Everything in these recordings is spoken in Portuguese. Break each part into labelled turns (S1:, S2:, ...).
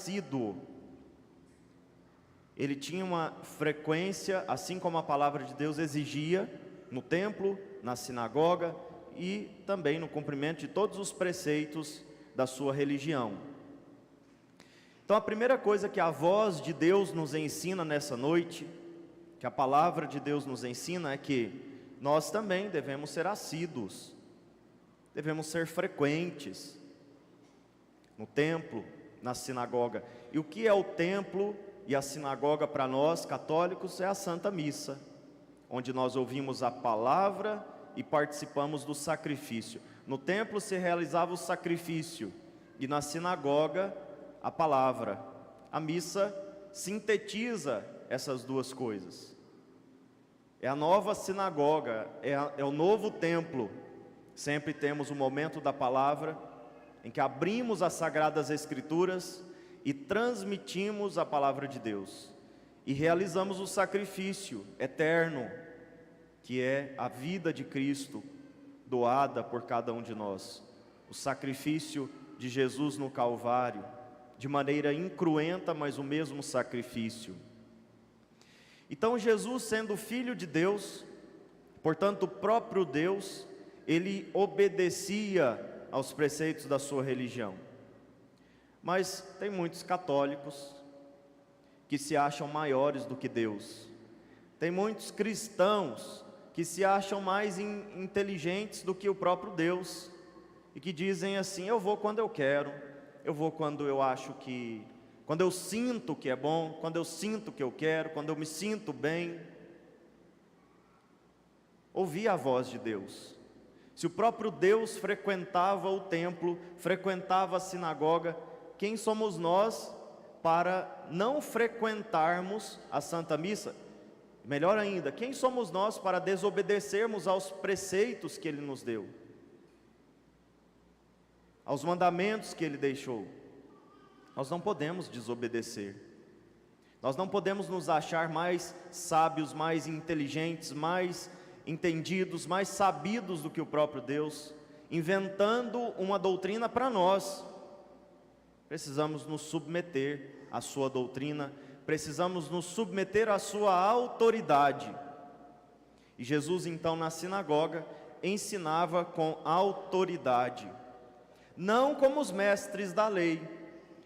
S1: assíduo. Ele tinha uma frequência, assim como a palavra de Deus exigia, no templo, na sinagoga e também no cumprimento de todos os preceitos da sua religião. Então a primeira coisa que a voz de Deus nos ensina nessa noite, que a palavra de Deus nos ensina, é que nós também devemos ser assíduos, devemos ser frequentes no templo, na sinagoga. E o que é o templo e a sinagoga para nós católicos? É a Santa Missa, onde nós ouvimos a palavra e participamos do sacrifício. No templo se realizava o sacrifício e na sinagoga a palavra. A missa sintetiza essas duas coisas. É a nova sinagoga, é o novo templo. Sempre temos o momento da palavra, em que abrimos as Sagradas Escrituras e transmitimos a palavra de Deus. E realizamos o sacrifício eterno, que é a vida de Cristo, doada por cada um de nós. O sacrifício de Jesus no Calvário, de maneira incruenta, mas o mesmo sacrifício. Então Jesus, sendo Filho de Deus, portanto o próprio Deus, ele obedecia aos preceitos da sua religião. Mas tem muitos católicos que se acham maiores do que Deus. Tem muitos cristãos que se acham mais inteligentes do que o próprio Deus, e que dizem assim: eu vou quando eu quero, eu vou quando eu acho que, quando eu sinto que é bom, quando eu sinto que eu quero, quando eu me sinto bem. Ouvir a voz de Deus. Se o próprio Deus frequentava o templo, frequentava a sinagoga, quem somos nós para não frequentarmos a Santa Missa? Melhor ainda, quem somos nós para desobedecermos aos preceitos que Ele nos deu, aos mandamentos que Ele deixou? Nós não podemos desobedecer. Nós não podemos nos achar mais sábios, mais inteligentes, mais entendidos, mais sabidos do que o próprio Deus, inventando uma doutrina para nós. Precisamos nos submeter à sua doutrina, precisamos nos submeter à sua autoridade. E Jesus então na sinagoga ensinava com autoridade, não como os mestres da lei.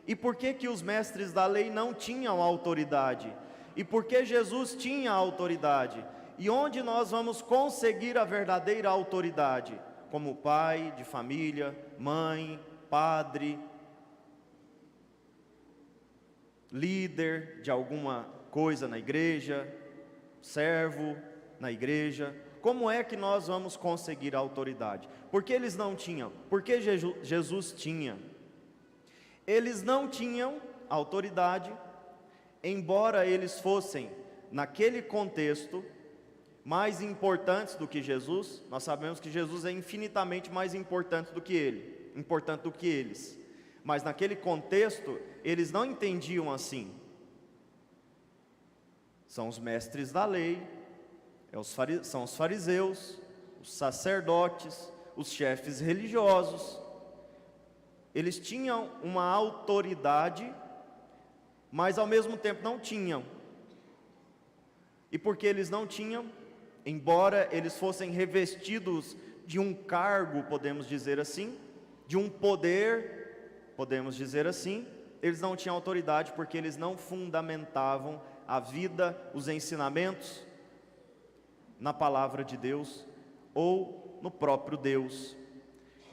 S1: E por que que os mestres da lei não tinham autoridade? E por que Jesus tinha autoridade? E onde nós vamos conseguir a verdadeira autoridade? Como pai de família, mãe, padre, líder de alguma coisa na igreja, servo na igreja. Como é que nós vamos conseguir a autoridade? Porque eles não tinham, porque Jesus tinha. Eles não tinham autoridade, embora eles fossem, naquele contexto, mais importantes do que Jesus. Nós sabemos que Jesus é infinitamente mais importante do que eles. Mas naquele contexto, eles não entendiam assim. São os mestres da lei, são os fariseus, os sacerdotes, os chefes religiosos. Eles tinham uma autoridade, mas ao mesmo tempo não tinham. E porque eles não tinham, embora eles fossem revestidos de um cargo, podemos dizer assim, de um poder, podemos dizer assim, eles não tinham autoridade porque eles não fundamentavam a vida, os ensinamentos na palavra de Deus ou no próprio Deus.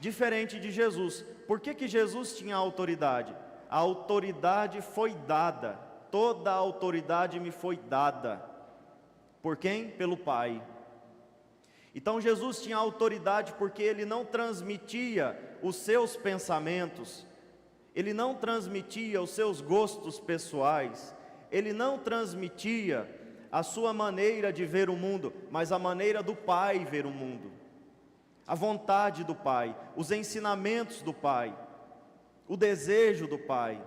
S1: Diferente de Jesus. Por que que Jesus tinha autoridade? A autoridade foi dada, toda a autoridade me foi dada. Por quem? Pelo Pai. Então Jesus tinha autoridade porque Ele não transmitia os seus pensamentos, Ele não transmitia os seus gostos pessoais, Ele não transmitia a sua maneira de ver o mundo, mas a maneira do Pai ver o mundo, a vontade do Pai, os ensinamentos do Pai, o desejo do Pai.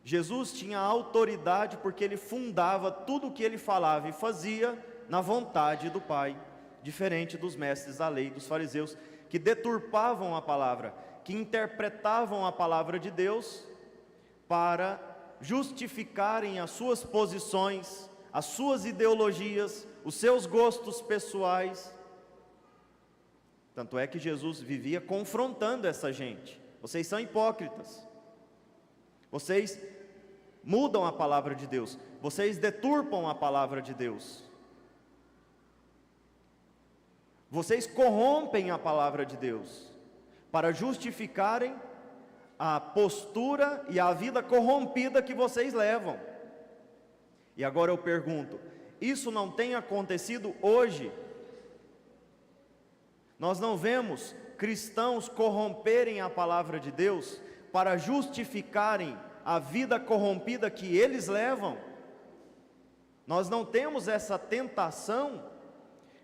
S1: Jesus tinha autoridade porque Ele fundava tudo o que Ele falava e fazia na vontade do Pai, diferente dos mestres da lei, dos fariseus, que deturpavam a palavra, que interpretavam a palavra de Deus para justificarem as suas posições, as suas ideologias, os seus gostos pessoais. Tanto é que Jesus vivia confrontando essa gente. Vocês são hipócritas. Vocês mudam a palavra de Deus. Vocês deturpam a palavra de Deus. Vocês corrompem a palavra de Deus para justificarem a postura e a vida corrompida que vocês levam. E agora eu pergunto, isso não tem acontecido hoje? Nós não vemos cristãos corromperem a palavra de Deus para justificarem a vida corrompida que eles levam? Nós não temos essa tentação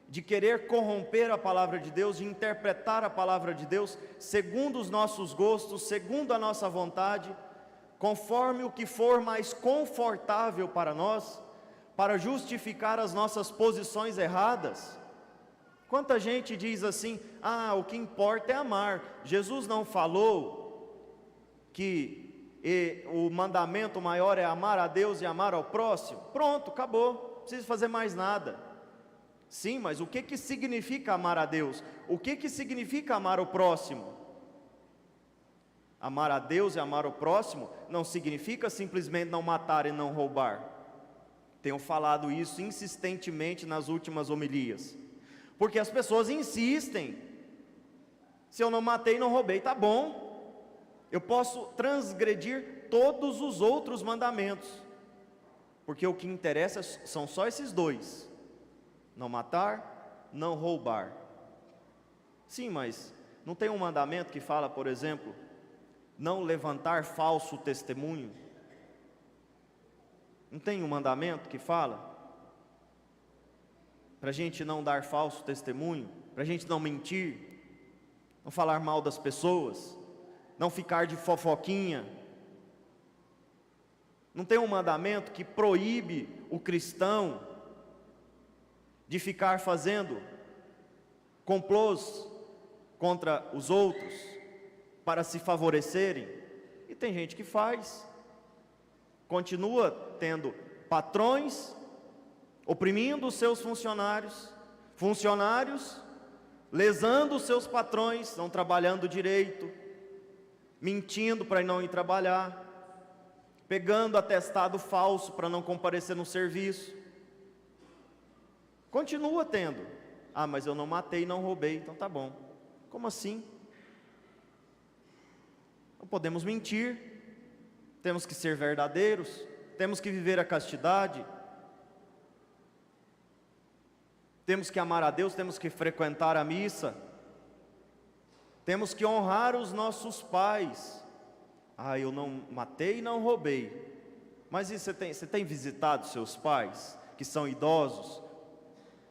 S1: de querer corromper a palavra de Deus, de interpretar a palavra de Deus segundo os nossos gostos, segundo a nossa vontade, conforme o que for mais confortável para nós, para justificar as nossas posições erradas. Quanta gente diz assim: ah, o que importa é amar. Jesus não falou que o mandamento maior é amar a Deus e amar ao próximo? Pronto, acabou, não precisa fazer mais nada. Sim, mas o que significa amar a Deus? O que significa amar o próximo? Amar a Deus e amar o próximo não significa simplesmente não matar e não roubar. Tenho falado isso insistentemente nas últimas homilias, porque as pessoas insistem: se eu não matei e não roubei, tá bom, eu posso transgredir todos os outros mandamentos, porque o que interessa são só esses dois: não matar, não roubar. Sim, mas não tem um mandamento que fala, por exemplo, não levantar falso testemunho? Não tem um mandamento que fala para a gente não dar falso testemunho, para a gente não mentir, não falar mal das pessoas, não ficar de fofoquinha? Não tem um mandamento que proíbe o cristão de ficar fazendo complôs contra os outros para se favorecerem? E tem gente que faz, continua tendo patrões oprimindo os seus funcionários, funcionários lesando os seus patrões, não trabalhando direito, mentindo para não ir trabalhar, pegando atestado falso para não comparecer no serviço. Continua tendo. Ah, mas eu não matei, não roubei, então tá bom. Como assim? Não podemos mentir, temos que ser verdadeiros, temos que viver a castidade, temos que amar a Deus, temos que frequentar a missa, temos que honrar os nossos pais. Ah, eu não matei e não roubei. Mas e você tem visitado seus pais, que são idosos,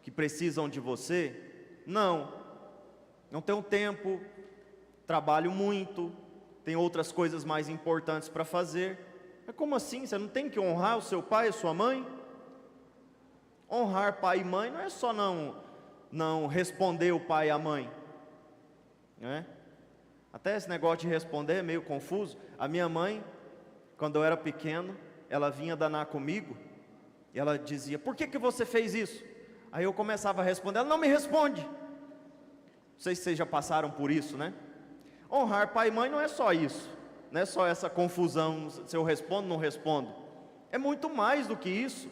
S1: que precisam de você? Não tenho tempo, trabalho muito, tem outras coisas mais importantes para fazer. Mas como assim? Você não tem que honrar o seu pai e a sua mãe? Honrar pai e mãe não é só não responder o pai e a mãe, né? Até esse negócio de responder é meio confuso. A minha mãe, quando eu era pequeno, ela vinha danar comigo, e ela dizia: por que você fez isso? Aí eu começava a responder, ela não me responde. Não sei se vocês já passaram por isso, né? Honrar pai e mãe não é só isso, não é só essa confusão, se eu respondo ou não respondo. É muito mais do que isso.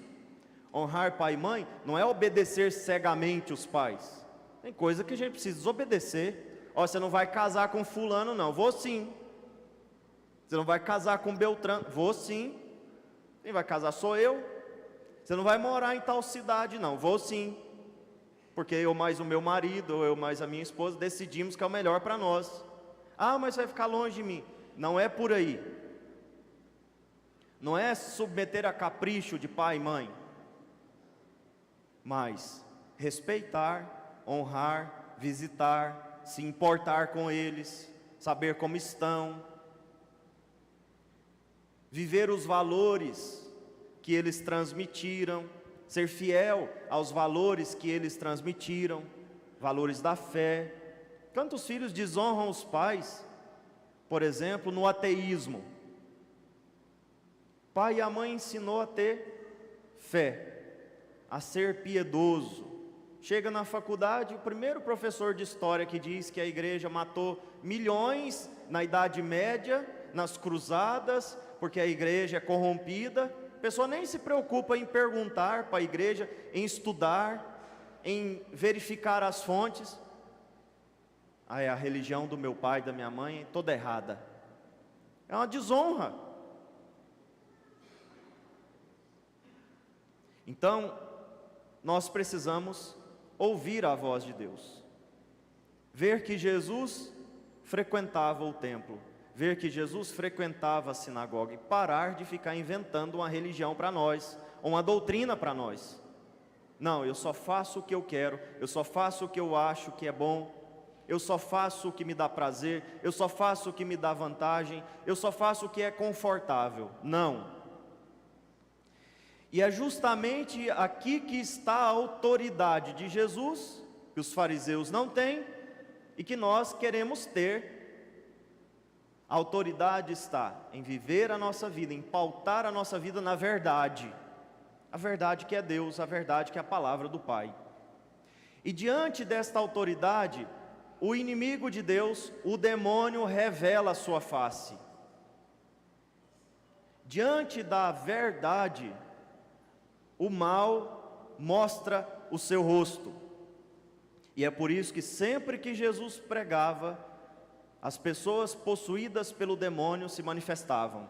S1: Honrar pai e mãe não é obedecer cegamente os pais. Tem coisa que a gente precisa desobedecer. Ó, você não vai casar com fulano, não. Vou sim. Você não vai casar com Beltrano. Vou sim. Quem vai casar sou eu. Você não vai morar em tal cidade, não. Vou sim. Porque eu mais o meu marido, ou eu mais a minha esposa, decidimos que é o melhor para nós. Ah, mas vai ficar longe de mim. Não é por aí. Não é submeter a capricho de pai e mãe, mas respeitar, honrar, visitar, se importar com eles, saber como estão, viver os valores que eles transmitiram, ser fiel aos valores que eles transmitiram, valores da fé. Quantos filhos desonram os pais? por exemplo, no ateísmo. O pai e a mãe ensinou a ter fé, a ser piedoso. Chega na faculdade, o primeiro professor de história que diz que a igreja matou milhões na Idade Média, nas cruzadas, porque a igreja é corrompida. A pessoa nem se preocupa em perguntar para a igreja, em estudar, em verificar as fontes. Ah, é a religião do meu pai e da minha mãe toda errada. É uma desonra. Então, nós precisamos ouvir a voz de Deus, ver que Jesus frequentava o templo, ver que Jesus frequentava a sinagoga e parar de ficar inventando uma religião para nós, uma doutrina para nós. Não, eu só faço o que eu quero, eu só faço o que eu acho que é bom, eu só faço o que me dá prazer, eu só faço o que me dá vantagem, eu só faço o que é confortável. Não. E é justamente aqui que está a autoridade de Jesus, que os fariseus não têm, e que nós queremos ter. A autoridade está em viver a nossa vida, em pautar a nossa vida na verdade. A verdade que é Deus, a verdade que é a palavra do Pai. E diante desta autoridade, o inimigo de Deus, o demônio, revela a sua face. Diante da verdade, o mal mostra o seu rosto. E é por isso que sempre que Jesus pregava, as pessoas possuídas pelo demônio se manifestavam,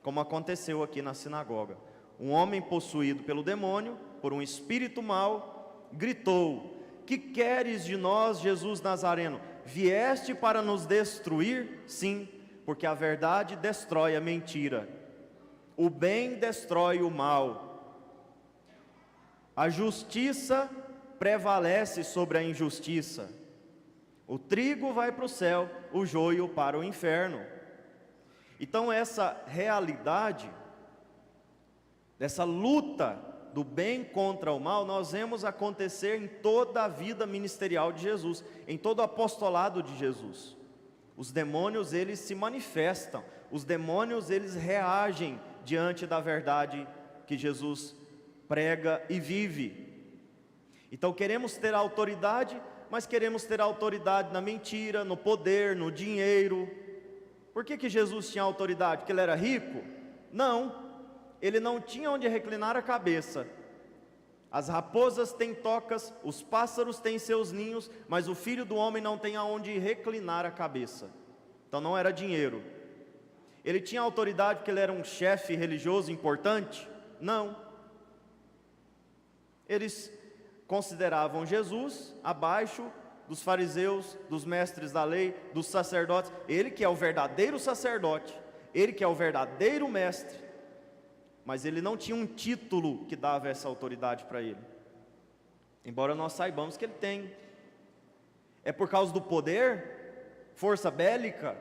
S1: como aconteceu aqui na sinagoga. Um homem possuído pelo demônio, por um espírito mau, gritou: que queres de nós, Jesus Nazareno? Vieste para nos destruir? Sim, porque a verdade destrói a mentira, o bem destrói o mal. A justiça prevalece sobre a injustiça. O trigo vai para o céu, o joio para o inferno. Então essa realidade, essa luta do bem contra o mal, nós vemos acontecer em toda a vida ministerial de Jesus, em todo o apostolado de Jesus. Os demônios, eles se manifestam, os demônios, eles reagem diante da verdade que Jesus prega e vive. Então queremos ter autoridade, mas queremos ter autoridade na mentira, no poder, no dinheiro. Por que Jesus tinha autoridade? Porque ele era rico? Não, ele não tinha onde reclinar a cabeça. As raposas têm tocas, os pássaros têm seus ninhos, mas o Filho do Homem não tem aonde reclinar a cabeça. Então não era dinheiro. Ele tinha autoridade porque ele era um chefe religioso importante? Não. Eles consideravam Jesus abaixo dos fariseus, dos mestres da lei, dos sacerdotes. Ele que é o verdadeiro sacerdote, ele que é o verdadeiro mestre, mas ele não tinha um título que dava essa autoridade para ele, embora nós saibamos que ele tem. É por causa do poder, força bélica,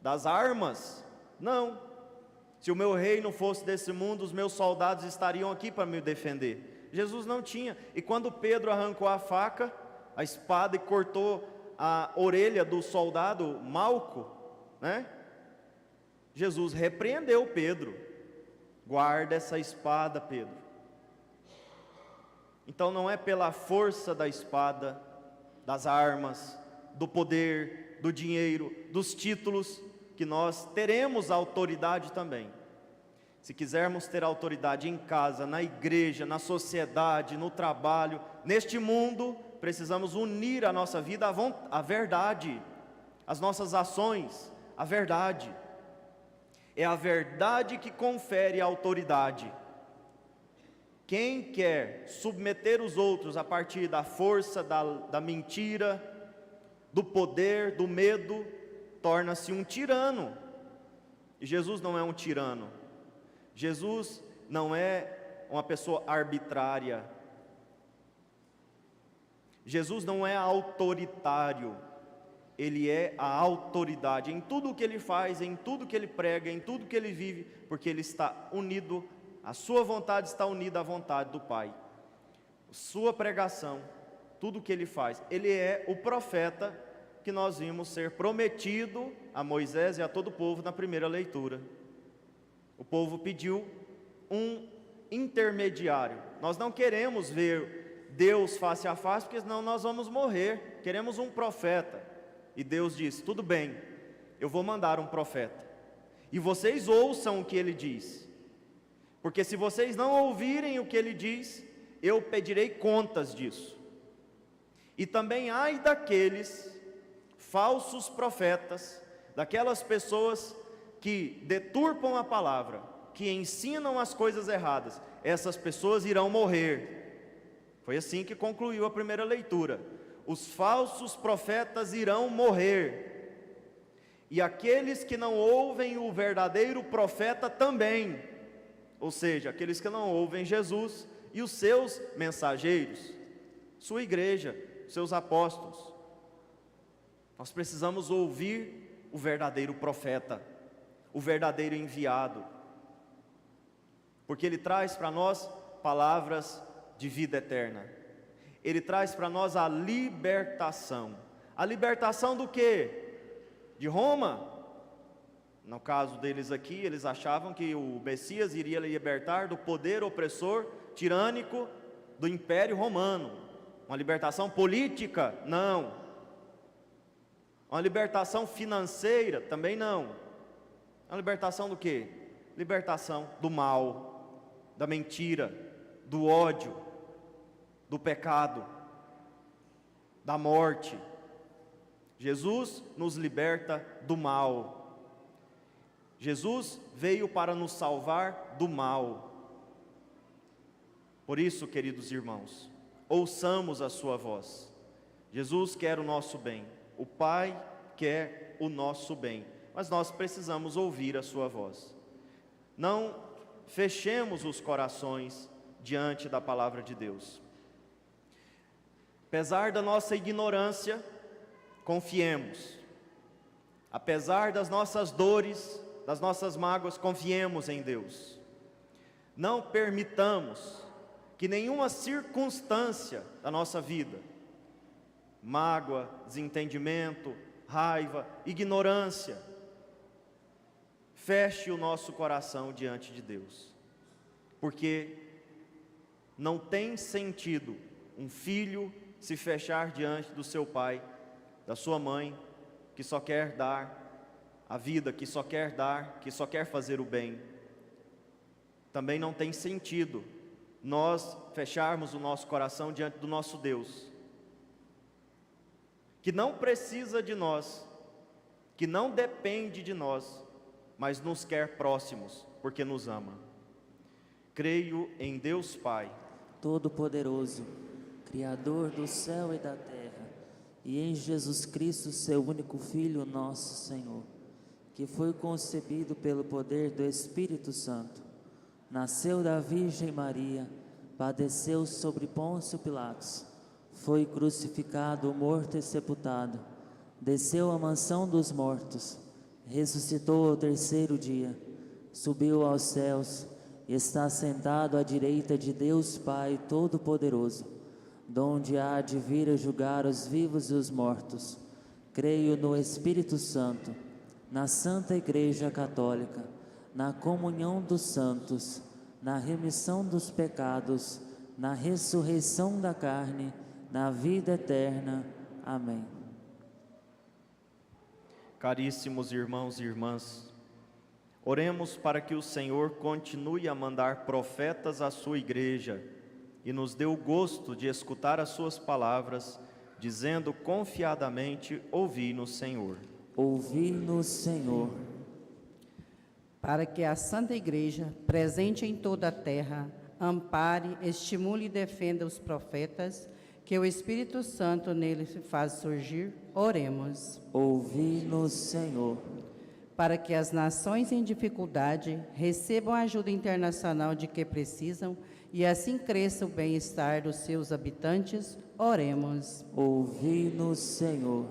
S1: das armas? Não. Se o meu reino fosse desse mundo, os meus soldados estariam aqui para me defender. Jesus não tinha. E quando Pedro arrancou a faca, a espada, e cortou a orelha do soldado Malco, né? Jesus repreendeu Pedro: guarda essa espada, Pedro. Então não é pela força da espada, das armas, do poder, do dinheiro, dos títulos, que nós teremos autoridade também. Se quisermos ter autoridade em casa, na igreja, na sociedade, no trabalho, neste mundo, precisamos unir a nossa vida à verdade, as nossas ações, à verdade. É a verdade que confere autoridade. Quem quer submeter os outros a partir da força, da mentira, do poder, do medo, torna-se um tirano. E Jesus não é um tirano. Jesus não é uma pessoa arbitrária. Jesus não é autoritário. Ele é a autoridade em tudo o que ele faz, em tudo que ele prega, em tudo que ele vive, porque ele está unido, a sua vontade está unida à vontade do Pai. Sua pregação, tudo o que ele faz, ele é o profeta que nós vimos ser prometido a Moisés e a todo o povo na primeira leitura. O povo pediu um intermediário. Nós não queremos ver Deus face a face, porque senão nós vamos morrer. Queremos um profeta. E Deus disse: tudo bem, eu vou mandar um profeta, e vocês ouçam o que ele diz, porque se vocês não ouvirem o que ele diz, eu pedirei contas disso. E também ai daqueles falsos profetas, daquelas pessoas que deturpam a palavra, que ensinam as coisas erradas. Essas pessoas irão morrer. Foi assim que concluiu a primeira leitura. Os falsos profetas irão morrer, e aqueles que não ouvem o verdadeiro profeta também, ou seja, aqueles que não ouvem Jesus e os seus mensageiros, sua igreja, seus apóstolos. Nós precisamos ouvir o verdadeiro profeta, o verdadeiro enviado, porque ele traz para nós palavras de vida eterna. Ele traz para nós a libertação. A libertação do quê? De Roma? No caso deles aqui, eles achavam que o Messias iria libertar do poder opressor, tirânico do Império Romano. Uma libertação política? Não. Uma libertação financeira? Também não. Uma libertação do quê? Libertação do mal, da mentira, do ódio, do pecado, da morte. Jesus nos liberta do mal. Jesus veio para nos salvar do mal. Por isso, queridos irmãos, ouçamos a sua voz. Jesus quer o nosso bem, o Pai quer o nosso bem, mas nós precisamos ouvir a sua voz. Não fechemos os corações diante da palavra de Deus. Apesar da nossa ignorância, confiemos. Apesar das nossas dores, das nossas mágoas, confiemos em Deus. Não permitamos que nenhuma circunstância da nossa vida, mágoa, desentendimento, raiva, ignorância, feche o nosso coração diante de Deus, porque não tem sentido um filho se fechar diante do seu pai, da sua mãe, que só quer dar a vida, que só quer dar, que só quer fazer o bem. Também não tem sentido nós fecharmos o nosso coração diante do nosso Deus, que não precisa de nós, que não depende de nós, mas nos quer próximos, porque nos ama. Creio em Deus Pai
S2: Todo-Poderoso, Criador do céu e da terra, e em Jesus Cristo, seu único Filho, nosso Senhor, que foi concebido pelo poder do Espírito Santo, nasceu da Virgem Maria, padeceu sobre Pôncio Pilatos, foi crucificado, morto e sepultado, desceu à mansão dos mortos, ressuscitou ao terceiro dia, subiu aos céus, está sentado à direita de Deus Pai Todo-Poderoso, donde há de vir a julgar os vivos e os mortos. Creio no Espírito Santo, na Santa Igreja Católica, na comunhão dos santos, na remissão dos pecados, na ressurreição da carne, na vida eterna. Amém.
S1: Caríssimos irmãos e irmãs, oremos para que o Senhor continue a mandar profetas à sua igreja e nos dê o gosto de escutar as suas palavras, dizendo confiadamente: ouvi-nos, Senhor.
S2: Ouvi-nos, Senhor.
S3: Para que a Santa Igreja, presente em toda a terra, ampare, estimule e defenda os profetas, que o Espírito Santo nele faz surgir, oremos.
S2: Ouvi-nos, Senhor.
S3: Para que as nações em dificuldade recebam a ajuda internacional de que precisam e assim cresça o bem-estar dos seus habitantes, oremos.
S2: Ouvi-nos, Senhor.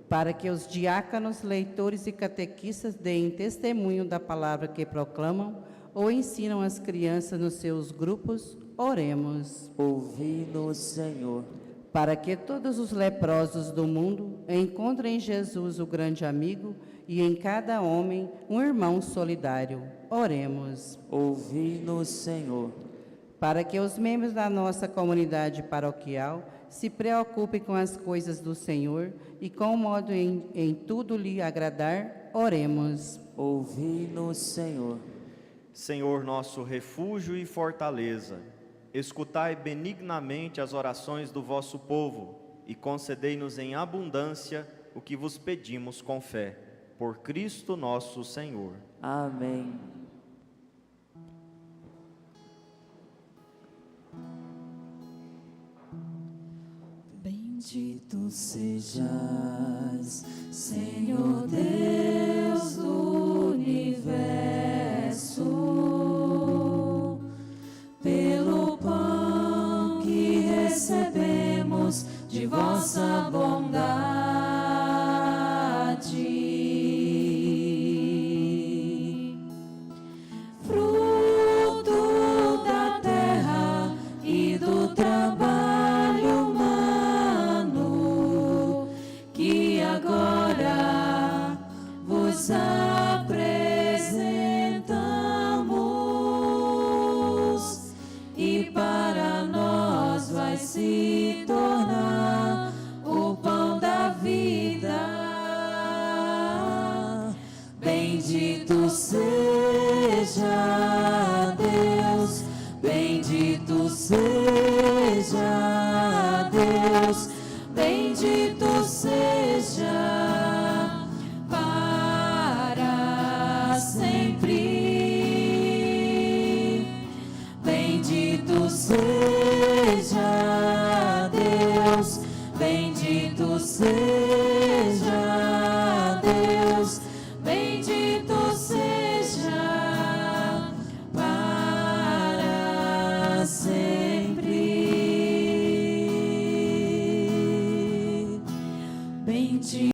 S3: Para que os diáconos, leitores e catequistas deem testemunho da palavra que proclamam ou ensinam as crianças nos seus grupos, oremos.
S2: Ouvi-nos, Senhor.
S3: para que todos os leprosos do mundo encontrem em Jesus o grande amigo e em cada homem um irmão solidário. Oremos.
S2: Ouvi-nos, Senhor.
S3: Para que os membros da nossa comunidade paroquial se preocupem com as coisas do Senhor e com o modo em tudo lhe agradar, oremos.
S2: Ouvi-nos, Senhor.
S1: Senhor, nosso refúgio e fortaleza, escutai benignamente as orações do vosso povo e concedei-nos em abundância o que vos pedimos com fé. Por Cristo nosso Senhor.
S2: Amém. Bendito sejas, Senhor Deus do universo, pelo pão que recebemos de vossa bondade. Fruto da terra e do trabalho humano, que agora vos apresentamos, e para nós vai se tornar o pão da vida. Bendito seja Deus, bendito seja Deus, bendito seja para sempre. Bendito seja Deus, bendito seja Deus, bendito seja para sempre. Bendito